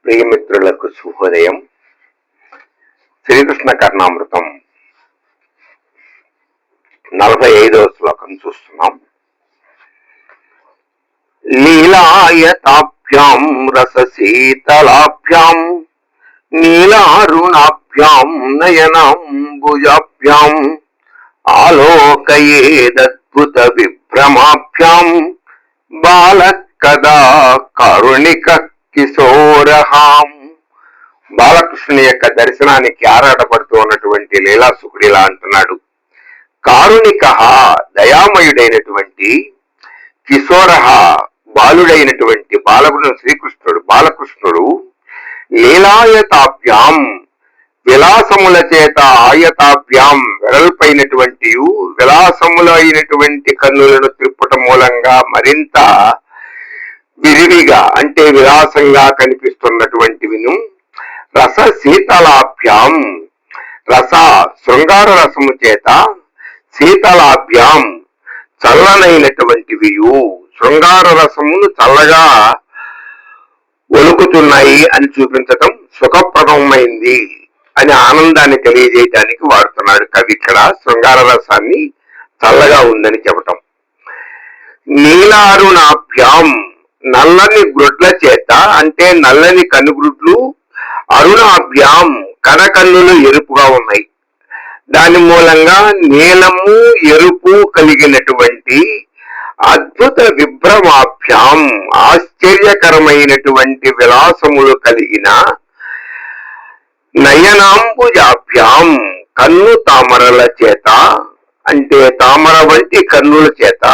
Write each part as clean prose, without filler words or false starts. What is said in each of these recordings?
ప్రియమిత్రులకు శుభోదయం. శ్రీకృష్ణ కర్ణామృతం 45వ శ్లోకం చూస్తున్నాం. లీలాయతాభ్యాం రసశీతలాభ్యాం నీలారుణాభ్యాం నయనాంబుజాభ్యాం ఆలోకయేదద్భుత విభ్రమాభ్యాం బాలకదా కారుణిక కిశోరహాం. బాలకృష్ణుని యొక్క దర్శనానికి ఆరాటపడుతూ ఉన్నటువంటి లీలాసుకుడు ఇలా అంటున్నాడు. కారుణిక దయామయుడైనటువంటి, కిశోర బాలుడైనటువంటి బాలకృష్ణుడు లీలాయతాభ్యాం విలాసముల చేత, ఆయతాభ్యాం వెడల్పైనటువంటి విలాసములైనటువంటి కన్నులను త్రిప్పుట మూలంగా మరింత విరివిగా అంటే విలాసంగా కనిపిస్తున్నటువంటివిను. రస శీతలాభ్యాం రస శృంగార రసము చేత, శీతలాభ్యాం చల్లనైనటువంటివి, శృంగార రసమును చల్లగా ఒలుకుతున్నాయి అని చూపించటం, సుఖప్రదమైంది అని ఆనందాన్ని తెలియజేయటానికి వాడుతున్నాడు కవి ఇక్కడ. శృంగార రసాన్ని చల్లగా ఉందని చెప్పటం. నీలారుణాభ్యాం నల్లని గ్రుడ్ల చేత అంటే నల్లని కనుగ్రుడ్లు, అరుణాభ్యాం కనకన్నులు ఎరుపుగా ఉన్నాయి. దాని మూలంగా నీలము ఎరుపు కలిగినటువంటి అద్భుత విభ్రమాభ్యాం ఆశ్చర్యకరమైనటువంటి విలాసములు కలిగిన, నయనాంబుజాభ్యాం కన్ను తామరల చేత అంటే తామర వంటి కన్నుల చేత,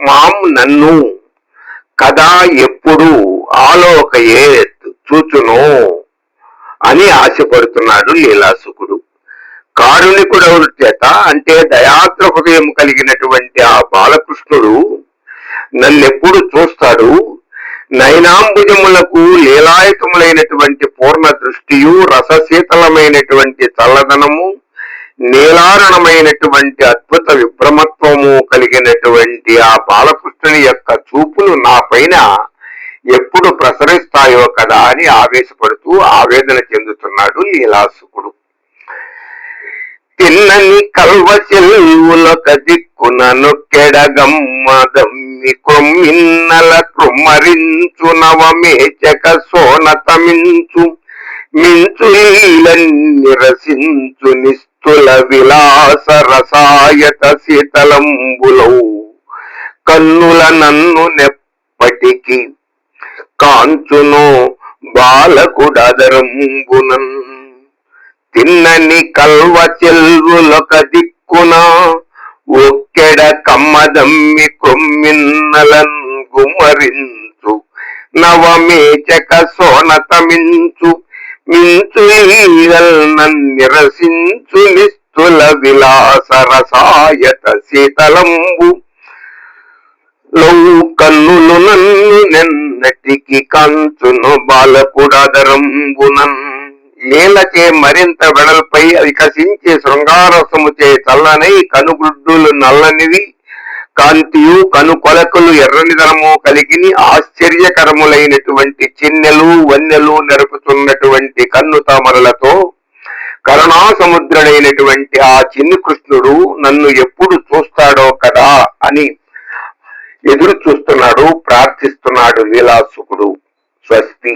మాం నన్ను కదా ఎప్పుడు ఆలోకయే చూచును అని ఆశపడుతున్నాడు లీలాసుకుడు. కారుణికుడు చేత అంటే దయాద్ర హృదయం కలిగినటువంటి ఆ బాలకృష్ణుడు నన్నెప్పుడు చూస్తాడు. నయనాంబుజములకు లీలాయతములైనటువంటి పూర్ణ దృష్టియు, రసశీతలమైనటువంటి చల్లదనము, నీలారణమైనటువంటి అద్భుత విభ్రమత్వము కలిగినటువంటి ఆ బాలకృష్ణుని యొక్క చూపులు నా పైన ఎప్పుడు ప్రసరిస్తాయో కదా అని ఆవేశపడుతూ ఆవేదన చెందుతున్నాడు లీలాసుకుడు. తిన్నని కల్వ చెల్వులొక దిక్కున నొక్కెడగమ్మదమ్మి క్రొమ్మిన్నల కృమ్మరించు నవమేచక సోనతమించు మించు లీలన్నిరసించు నిస్తుల విలాస రసాయత శీతలంబులౌ కన్నుల నన్ను నెప్పటికి కాంచును బాలకుడదరంబునన్. తిన్నని కల్వ చెల్వులొక దిక్కున ఒక్కెడ కమ్మదమ్మి కొమ్మిన్నలన్ గుమరించు నవమేచక సోనతమించు మించు నిరసించు నిస్తుల విలాస రసాయత శీతలంబు లౌ కన్నులు నన్ను నెన్నటికి కాంచును బాలకుడాదరంబునన్. లీలచే మరింత వెడల్పై వికసించే శృంగారసముచే చల్లనై కనుగుడ్డులు నల్లనివి, కాంతియు కనుకొలకలు ఎర్రనిదనము కలిగిని ఆశ్చర్యకరములైనటువంటి చిన్నెలు వన్నెలు నెరుపుతున్నటువంటి కన్ను తామరలతో కరుణాసముద్రుడైనటువంటి ఆ చిన్ని కృష్ణుడు నన్ను ఎప్పుడు చూస్తాడో కదా అని ఎదురు చూస్తున్నాడు, ప్రార్థిస్తున్నాడు లీలాసుకుడు. స్వస్తి.